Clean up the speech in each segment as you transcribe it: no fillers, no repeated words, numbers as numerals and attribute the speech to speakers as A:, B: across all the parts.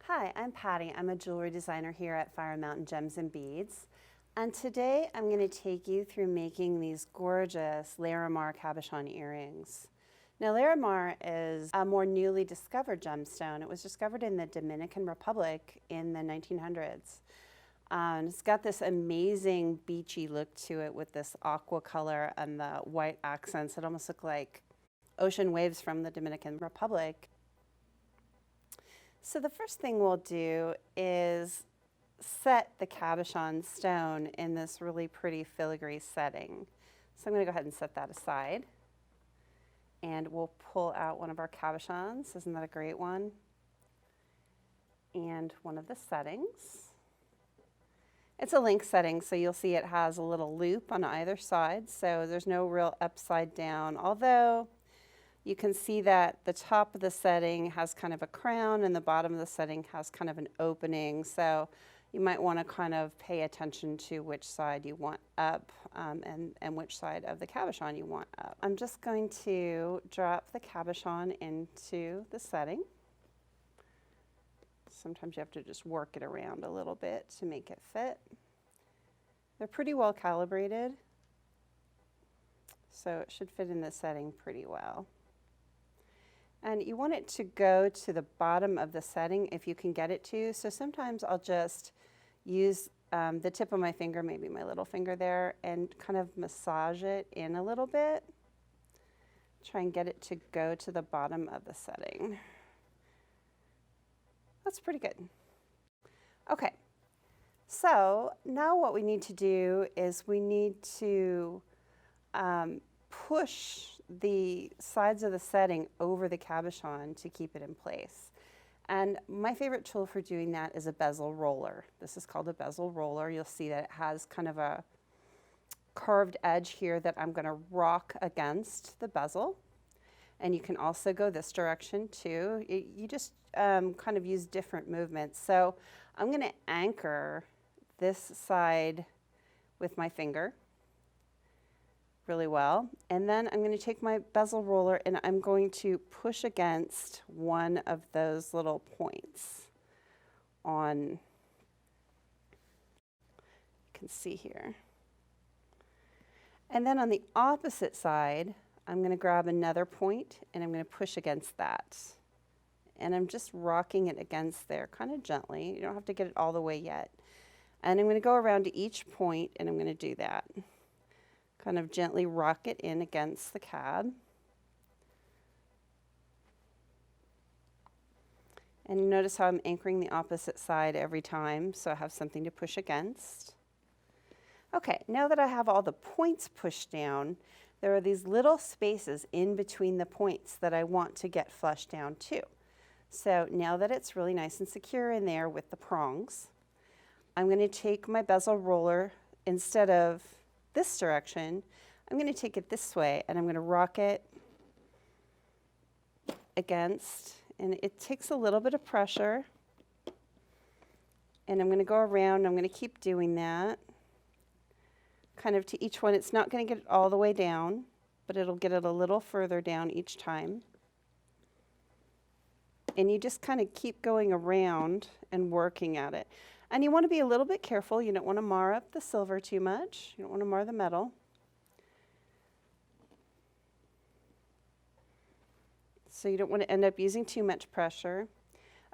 A: Hi, I'm Patty. I'm a jewelry designer here at Fire Mountain Gems and Beads. And today I'm going to take you through making these gorgeous Larimar Cabochon earrings. Now Larimar is a more newly discovered gemstone. It was discovered in the Dominican Republic in the 1900s. It's got this amazing beachy look to it with this aqua color and the white accents. It almost look like ocean waves from the Dominican Republic. So the first thing we'll do is set the cabochon stone in this really pretty filigree setting. So I'm going to go ahead and set that aside. And we'll pull out one of our cabochons. Isn't that a great one? And one of the settings. It's a link setting, so you'll see it has a little loop on either side, so there's no real upside down, although you can see that the top of the setting has kind of a crown and the bottom of the setting has kind of an opening, so you might want to kind of pay attention to which side you want up and which side of the cabochon you want up. I'm just going to drop the cabochon into the setting. Sometimes you have to just work it around a little bit to make it fit. They're pretty well calibrated, so it should fit in the setting pretty well. And you want it to go to the bottom of the setting if you can get it to. So sometimes I'll just use the tip of my finger, maybe my little finger there, and kind of massage it in a little bit. Try and get it to go to the bottom of the setting. That's pretty good. Okay, so now what we need to do is we need to push the sides of the setting over the cabochon to keep it in place. And my favorite tool for doing that is a bezel roller. This is called a bezel roller. You'll see that it has kind of a curved edge here that I'm going to rock against the bezel. And you can also go this direction too. You just kind of use different movements. So I'm going to anchor this side with my finger really well. And then I'm going to take my bezel roller and I'm going to push against one of those little points on, you can see here. And then on the opposite side, I'm going to grab another point and I'm going to push against that. And I'm just rocking it against there kind of gently. You don't have to get it all the way yet. And I'm going to go around to each point and I'm going to do that. Kind of gently rock it in against the cab. And you notice how I'm anchoring the opposite side every time, so I have something to push against. Okay, now that I have all the points pushed down, there are these little spaces in between the points that I want to get flushed down too. So now that it's really nice and secure in there with the prongs, I'm going to take my bezel roller, instead of this direction, I'm going to take it this way and I'm going to rock it against, and it takes a little bit of pressure, and I'm going to go around, I'm going to keep doing that kind of to each one. It's not going to get it all the way down, but it'll get it a little further down each time. And you just kind of keep going around and working at it. And you want to be a little bit careful. You don't want to mar up the silver too much. You don't want to mar the metal. So you don't want to end up using too much pressure.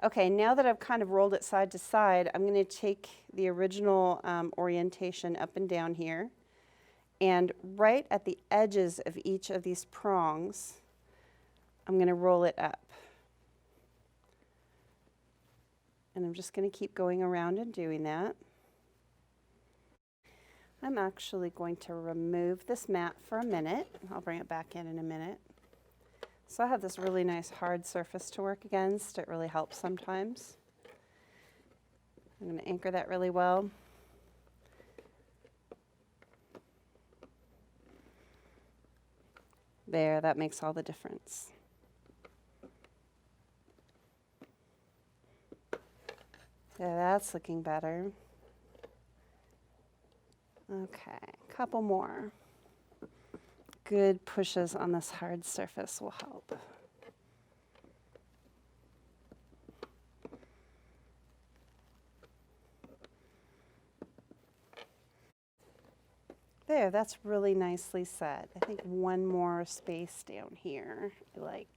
A: Okay, now that I've kind of rolled it side to side, I'm going to take the original orientation up and down here. And right at the edges of each of these prongs, I'm going to roll it up. And I'm just going to keep going around and doing that. I'm actually going to remove this mat for a minute. I'll bring it back in a minute. So I have this really nice hard surface to work against. It really helps sometimes. I'm going to anchor that really well. There, that makes all the difference. Yeah, that's looking better. Okay, a couple more. Good pushes on this hard surface will help. There, that's really nicely set. I think one more space down here, like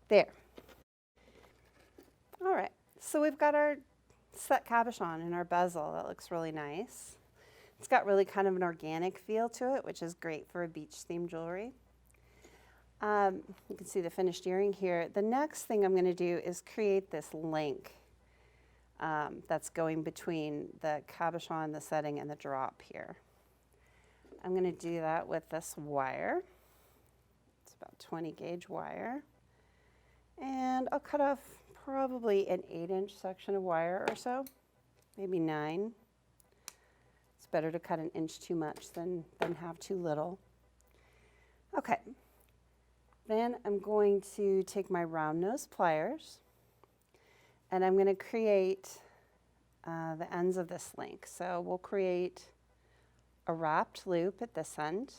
A: there. All right, so we've got our set cabochon in our bezel. That looks really nice. It's got really kind of an organic feel to it, which is great for a beach-themed jewelry. You can see the finished earring here. The next thing I'm going to do is create this link that's going between the cabochon, the setting, and the drop here. I'm going to do that with this wire. It's about 20 gauge wire. And I'll cut off probably an 8-inch section of wire or so, maybe 9. It's better to cut an inch too much than have too little. Okay. Then I'm going to take my round nose pliers and I'm going to create the ends of this link. So we'll create a wrapped loop at this end.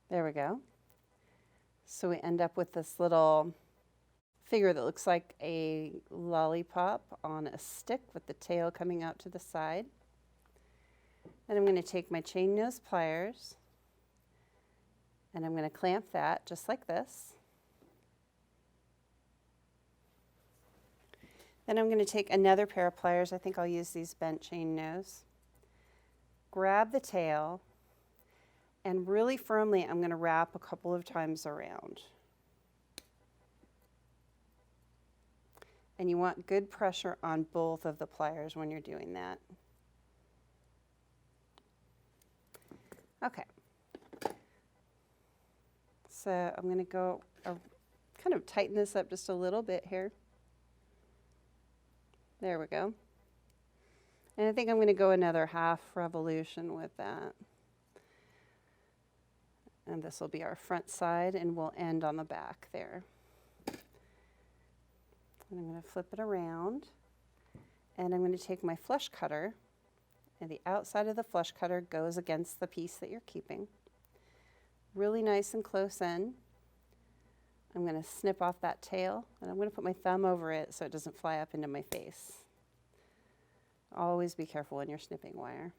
A: There we go. So we end up with this little figure that looks like a lollipop on a stick with the tail coming out to the side. Then I'm going to take my chain nose pliers and I'm going to clamp that just like this. Then I'm going to take another pair of pliers. I think I'll use these bent chain nose. Grab the tail and really firmly I'm going to wrap a couple of times around. And you want good pressure on both of the pliers when you're doing that. Okay. So I'm going to go kind of tighten this up just a little bit here. There we go. And I think I'm going to go another half revolution with that. And this will be our front side and we'll end on the back there. And I'm going to flip it around and I'm going to take my flush cutter and the outside of the flush cutter goes against the piece that you're keeping. Really nice and close in. I'm going to snip off that tail and I'm going to put my thumb over it so it doesn't fly up into my face. Always be careful when you're snipping wire.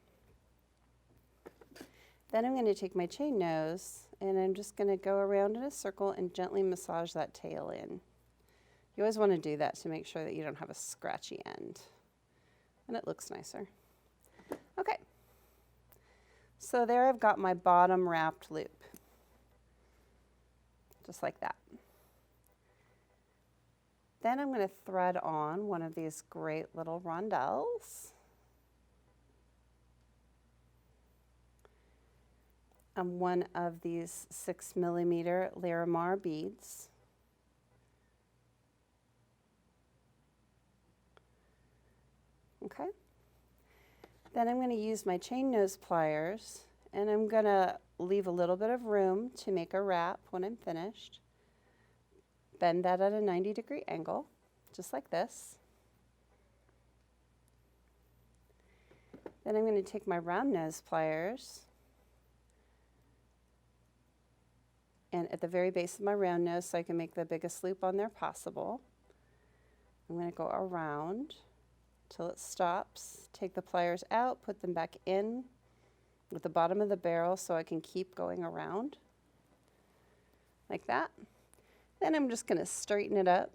A: Then I'm going to take my chain nose and I'm just going to go around in a circle and gently massage that tail in. You always want to do that to make sure that you don't have a scratchy end. And it looks nicer. Okay. So there I've got my bottom wrapped loop. Just like that. Then I'm going to thread on one of these great little rondelles. And one of these 6mm Larimar beads. Okay. Then I'm going to use my chain nose pliers and I'm going to leave a little bit of room to make a wrap when I'm finished. Bend that at a 90-degree angle, just like this. Then I'm going to take my round nose pliers and at the very base of my round nose so I can make the biggest loop on there possible. I'm going to go around till it stops, take the pliers out, put them back in with the bottom of the barrel so I can keep going around like that. Then I'm just going to straighten it up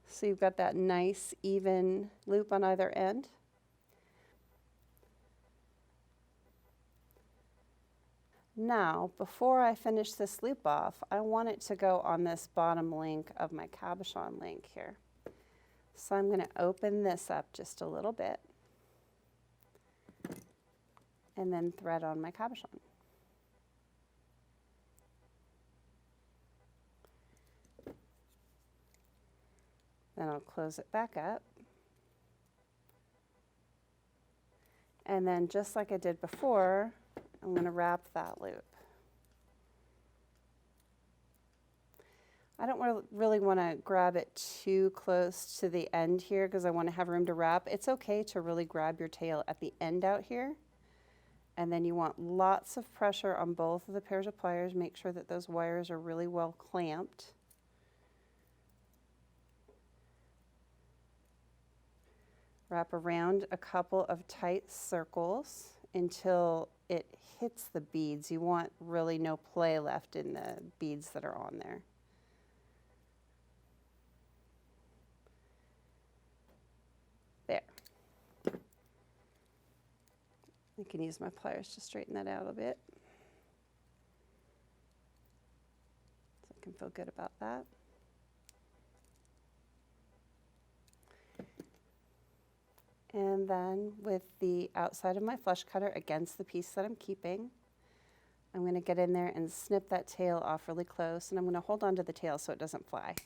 A: so you've got that nice even loop on either end. Now, before I finish this loop off, I want it to go on this bottom link of my cabochon link here. So I'm going to open this up just a little bit and then thread on my cabochon. Then I'll close it back up. And then just like I did before, I'm going to wrap that loop. I don't really want to grab it too close to the end here because I want to have room to wrap. It's okay to really grab your tail at the end out here. And then you want lots of pressure on both of the pairs of pliers. Make sure that those wires are really well clamped. Wrap around a couple of tight circles until it hits the beads. You want really no play left in the beads that are on there. There. I can use my pliers to straighten that out a bit. So I can feel good about that. And then with the outside of my flush cutter against the piece that I'm keeping, I'm going to get in there and snip that tail off really close, and I'm going to hold on to the tail so it doesn't fly.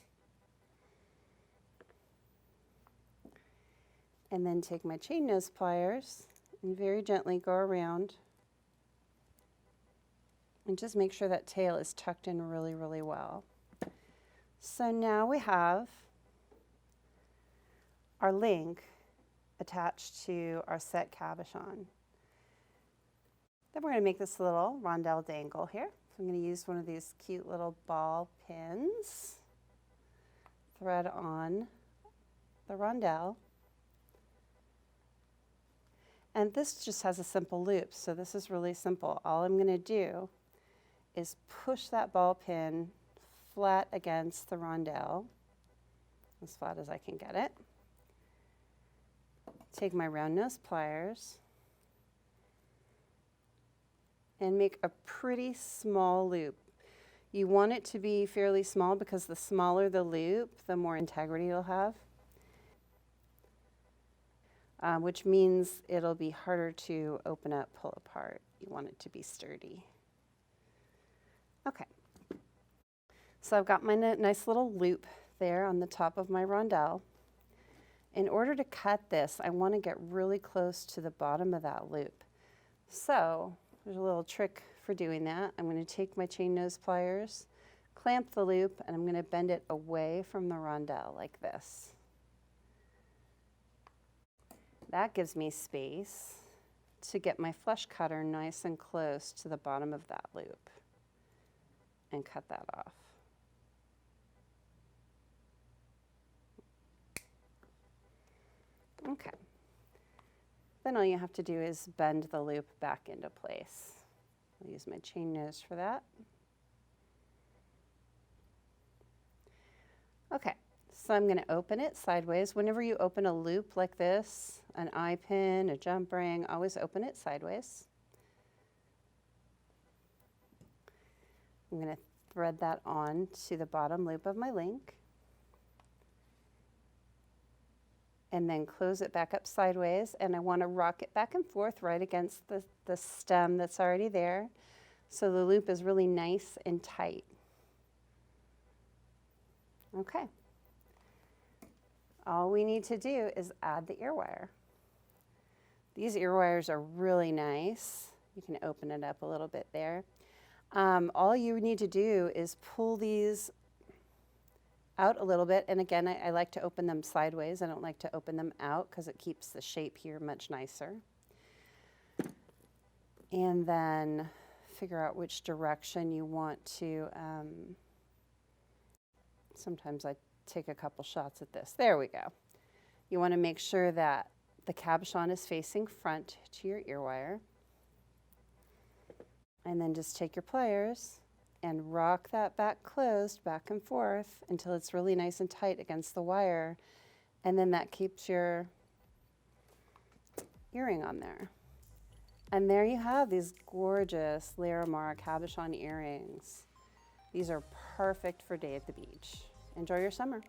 A: And then take my chain nose pliers and very gently go around and just make sure that tail is tucked in really, really well. So now we have our link attached to our set cabochon. Then we're going to make this little rondelle dangle here. So I'm going to use one of these cute little ball pins, thread on the rondelle. And this just has a simple loop, so this is really simple. All I'm going to do is push that ball pin flat against the rondelle, as flat as I can get it. Take my round nose pliers and make a pretty small loop. You want it to be fairly small because the smaller the loop, the more integrity you'll have, which means it'll be harder to open up, pull apart. You want it to be sturdy. Okay, so I've got my nice little loop there on the top of my rondelle. In order to cut this, I want to get really close to the bottom of that loop. So there's a little trick for doing that. I'm going to take my chain nose pliers, clamp the loop, and I'm going to bend it away from the rondelle like this. That gives me space to get my flush cutter nice and close to the bottom of that loop and cut that off. Okay. Then all you have to do is bend the loop back into place. I'll use my chain nose for that. Okay, so I'm going to open it sideways. Whenever you open a loop like this, an eye pin, a jump ring, always open it sideways. I'm going to thread that on to the bottom loop of my link. And then close it back up sideways, and I want to rock it back and forth right against the stem that's already there, so the loop is really nice and tight. Okay. All we need to do is add the ear wire. These ear wires are really nice. You can open it up a little bit there. All you need to do is pull these out a little bit, and again, I like to open them sideways. I don't like to open them out because it keeps the shape here much nicer. And then figure out which direction you want to, sometimes I take a couple shots at this. There we go. You want to make sure that the cabochon is facing front to your ear wire. And then just take your pliers and rock that back closed back and forth until it's really nice and tight against the wire. And then that keeps your earring on there. And there you have these gorgeous Larimar cabochon earrings. These are perfect for day at the beach. Enjoy your summer.